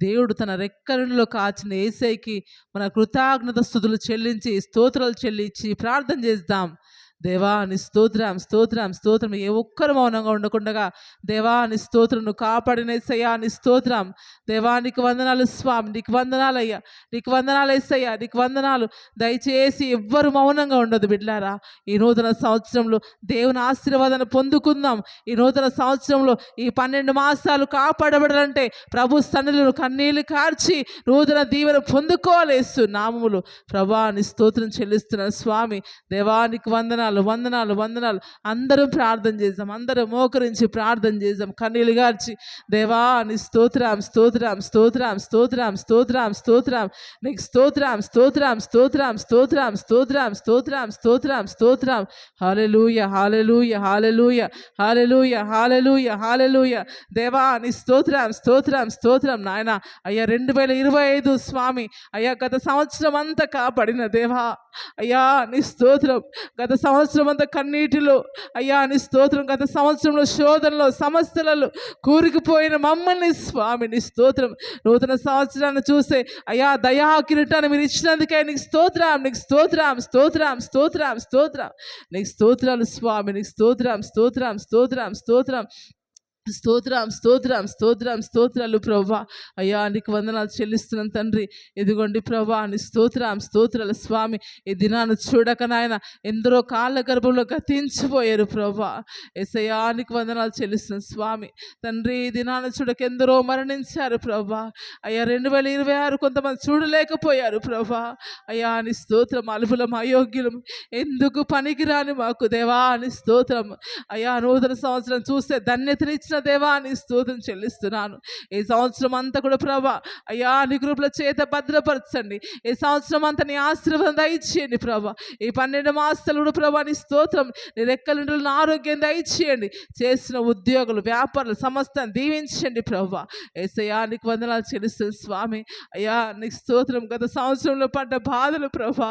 దేవుడు తన రెక్కలలో కాచిన యేసయ్యకి మన కృతజ్ఞత స్తుతులు చెల్లించి స్తోత్రాలు చెల్లించి ప్రార్థన చేద్దాం. దేవా నీ స్తోత్రం స్తోత్రం స్తోత్రం. ఏ ఒక్కరు మౌనంగా ఉండకుండా దేవా నీ స్తోత్రం, నువ్వు కాపాడిన యేసయ్యా నీ స్తోత్రం. దేవా నీకు వందనాలు స్వామి, నీకు వందనాలు అయ్యా, నీకు వందనాలు యేసయ్యా, నీకు వందనాలు. దయచేసి ఎవ్వరు మౌనంగా ఉండదు బిడ్లారా. ఈ నూతన సంవత్సరంలో దేవుని ఆశీర్వాదాన్ని పొందుకుందాం. ఈ నూతన సంవత్సరంలో ఈ 12 మాసాలు కాపాడబడాలంటే ప్రభు సన్నిధిలో కన్నీళ్లు కార్చి నూతన దీవెన పొందుకోవాలి. యేసు నామములో ప్రభా నీ స్తోత్రం చెల్లిస్తున్నాను స్వామి. దేవానికి వందనాలు వందనాలు వందనాలు. అందరూ ప్రార్థన చేద్దాం, అందరూ మోకరించి ప్రార్థన చేద్దాం కన్నీళ్లు గార్చి. దేవా నీ స్తోత్రం స్తోత్రం స్తోత్రం స్తోత్రం స్తోత్రం స్తోత్రం. నీకు స్తోత్రం స్తోత్రం స్తోత్రం స్తోత్రం స్తోత్రం స్తోత్రం స్తోత్రం స్తోత్రం. హల్లెలూయా హల్లెలూయా హల్లెలూయా హల్లెలూయా హల్లెలూయా హల్లెలూయా. దేవా నీ స్తోత్రం స్తోత్రం స్తోత్రం. నాయన అయ్యా 2025 స్వామి అయ్యా గత సంవత్సరం అంతా కాపాడిన దేవా అయ్యా నీ స్తోత్రం. గత సంవత్సరం అంతా కన్నీటిలో అయ్యా నీ స్తోత్రం. గత సంవత్సరంలో శోధనలో సమస్యలలో కూరుకుపోయిన మమ్మల్ని స్వామి నీ స్తోత్రం. నూతన సంవత్సరాన్ని చూసే అయ్యా దయా కిరీటాన్ని మీరు ఇచ్చినందుకే నీకు స్తోత్రం, నీకు స్తోత్రం స్తోత్రం స్తోత్రం స్తోత్రం. నీకు స్తోత్రాలు స్వామి, నీకు స్తోత్రం స్తోత్రం స్తోత్రం స్తోత్రం స్తోత్రం స్తోత్రం స్తోత్రం స్తోత్రాలు ప్రభా. అయ్యా నీకు వందనాలు చెల్లిస్తున్నాను తండ్రి. ఎదుగోండి ప్రభా నీ స్తోత్రం స్తోత్రాలు స్వామి. ఈ దినాన్ని చూడక నాయన ఎందరో కాళ్ళ గర్భంలో గతించిపోయారు ప్రభా. యేసయ్యా నీకు వందనాలు చెల్లిస్తున్నాను స్వామి. తండ్రి ఈ దినాన్ని చూడక ఎందరో మరణించారు ప్రభా. అయ్యా 2026 కొంతమంది చూడలేకపోయారు ప్రభా. అయ్యా నీ స్తోత్రం. అలుపులం అయోగ్యులం ఎందుకు పనికిరాని మాకు దేవా నీ స్తోత్రం. అయ్యా నూతన సంవత్సరం చూస్తే ధన్యతనిచ్చిన దేవా నీ స్తోత్రం చెల్లిస్తున్నాను. ఈ సంవత్సరం అంతా కూడా ప్రభా అయ్యా నీ కృపల చేత భద్రపరచండి. ఈ సంవత్సరం అంతా నీ ఆశీర్వాదం దయచేయండి ప్రభా. ఈ 12 మాసాలు కూడా ప్రభా నీ స్తోత్రం. నీ రెక్కల నిండున్న ఆరోగ్యం దయచేయండి. చేసిన ఉద్యోగులు వ్యాపారాలు సమస్తాన్ని దీవించండి ప్రభా. యేసయ్యా నీకు వందనాలు చెల్లిస్తుంది స్వామి. అయ్యా నీకు స్తోత్రం. గత సంవత్సరంలో పడ్డ బాధలు ప్రభా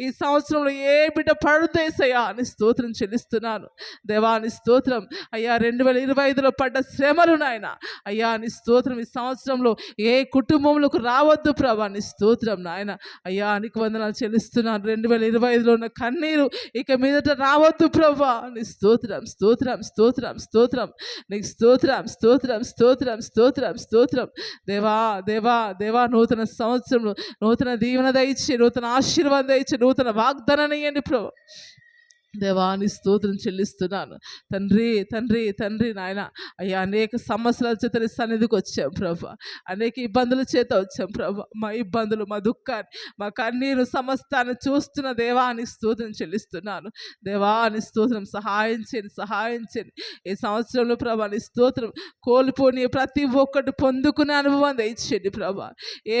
ఈ సంవత్సరంలో ఏ బిడ్డ పడుతుంది యేసయ్యా నీ స్తోత్రం చెల్లిస్తున్నాను దేవా నీ స్తోత్రం. అయ్యా 2025లో పడ్డ శ్రమలు నాయన అయ్యా నీ స్తోత్రం. ఈ సంవత్సరంలో ఏ కుటుంబంలోకి రావద్దు ప్రభా నీ స్తోత్రం నాయన. అయ్యా నీకు వందనాలు చెల్లిస్తున్నాను. 2025లో ఉన్న కన్నీరు ఇక మీదట రావద్దు ప్రభా నీ స్తోత్రం స్తోత్రం స్తోత్రం స్తోత్రం. నీకు స్తోత్రం స్తోత్రం స్తోత్రం స్తోత్రం స్తోత్రం. దేవా దేవా దేవా నూతన సంవత్సరంలో నూతన దీవెన దయచి, నూతన ఆశీర్వాదం దయచి, నూతన వాగ్దానాన్ని ఇవ్వండి ప్రభా. దేవా నీ స్తోత్రం చెల్లిస్తున్నాను తండ్రి తండ్రి తండ్రి నాయన. అయ్యా అనేక సమస్యల చేత నీ సన్నిధికి వచ్చాం ప్రభా. అనేక ఇబ్బందుల చేత వచ్చాం ప్రభా. మా ఇబ్బందులు మా దుఃఖాన్ని మా కన్నీరు సమస్తాన్ని చూస్తున్న దేవా నీ స్తోత్రం చెల్లిస్తున్నాను. దేవా నీ స్తోత్రం. సహాయం చేయండి సహాయం చేయండి. ఈ సంవత్సరంలో ప్రభా నీ స్తోత్రం. కోల్పోని ప్రతి ఒక్కటి పొందుకునే అనుభవం దయచేయండి ప్రభా.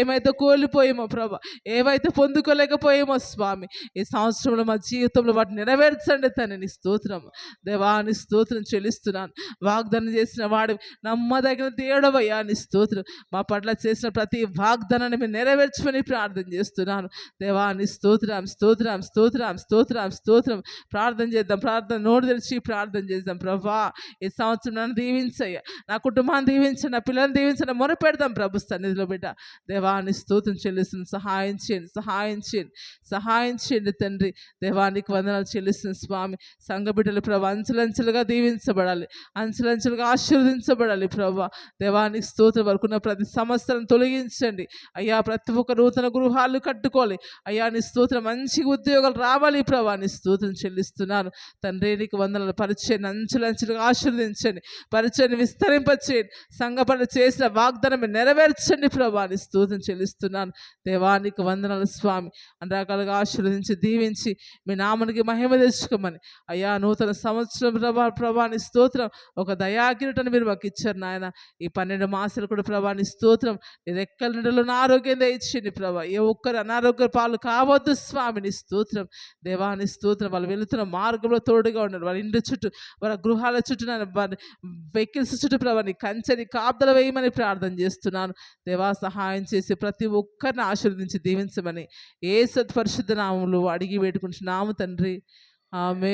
ఏమైతే కోల్పోయామో ప్రభా, ఏవైతే పొందుకోలేకపోయామో స్వామి ఈ సంవత్సరంలో మా జీవితంలో వాటిని నెరవేర్చండి తండ్రి. నీ స్తోత్రం దేవా నీ స్తోత్రం చెల్లిస్తున్నాను. వాగ్దానం చేసిన వాడు నమ్మదగిన దేవుడవయ్యా నీ స్తోత్రం. మా పట్ల చేసిన ప్రతి వాగ్దానాన్ని మీరు నెరవేర్చమని ప్రార్థన చేస్తున్నాను దేవా నీ స్తోత్రం స్తోత్రం స్తోత్రం స్తోత్రం స్తోత్రం. ప్రార్థన చేద్దాం, ప్రార్థన నోరు తెరిచి ప్రార్థన చేద్దాం ప్రభా. ఈ సంవత్సరం నన్ను దీవించయ్యా, నా కుటుంబాన్ని దీవించండి, నా పిల్లల్ని దీవించండి, మొర పెడదాం ప్రభు సన్నిధిలో బిడ్డ. దేవా నీ స్తోత్రం చెల్లిస్తుంది. సహాయం చేయండి సహాయం చేయండి సహాయం చేయండి తండ్రి. దేవానికి వందనాలు చెల్లిస్తుంది దయచేసిన స్వామి. సంఘ బిడ్డలు ప్రభా అంచెలంచెలుగా దీవించబడాలి, అంచెలంచెలుగా ఆశీర్వదించబడాలి ప్రభా. దేవానికి స్తోత్రం. వరకున్న ప్రతి సమస్యలను తొలగించండి అయ్యా. ప్రతి ఒక్క నూతన గృహాలు కట్టుకోవాలి అయ్యా. నీ స్తోత్రం. మంచి ఉద్యోగాలు రావాలి ప్రభా. నీ స్తోత్రం చెల్లిస్తున్నాను తండ్రి. నీకు వందనాలు. పరిచయం అంచెలంచెలుగా ఆశీర్వదించండి, పరిచయాన్ని విస్తరింపచేయండి, సంఘపడ చేసిన వాగ్దానం నెరవేర్చండి ప్రభా. నీ స్తోత్రం చెల్లిస్తున్నాను దేవానికి వందనాలు స్వామి. అన్ని రకాలుగా ఆశీర్వదించి దీవించి మీ నామానికి మహిమ తెచ్చుకోమని అయ్యా. నూతన సంవత్సరం ప్రభా నీ స్తోత్రం. ఒక దయాకిరీటాన్ని మీరు మాకు ఇచ్చారు నాయన. ఈ 12 మాసాలు కూడా ప్రభా నీ స్తోత్రం. నీ రెక్కల నీడలో నా ఆరోగ్యం దయచేయండి ప్రభా. ఏ ఒక్కరు అనారోగ్య పాలు కావద్దు స్వామి. నీ స్తోత్రం దేవాని స్తోత్రం. వాళ్ళు వెళుతున్న మార్గంలో తోడుగా ఉన్నారు. వాళ్ళ ఇంటి చుట్టూ, వాళ్ళ గృహాల చుట్టూ, వెహికల్స్ చుట్టూ ప్రభా నీ కంచెని కాపుదల వేయమని ప్రార్థన చేస్తున్నాను దేవా. సహాయం చేసి ప్రతి ఒక్కరిని ఆశీర్వదించి దీవించమని యేసు పరిశుద్ధ నామములో అడిగి వేడుకుంటున్నాము తండ్రి. ఆమేన్.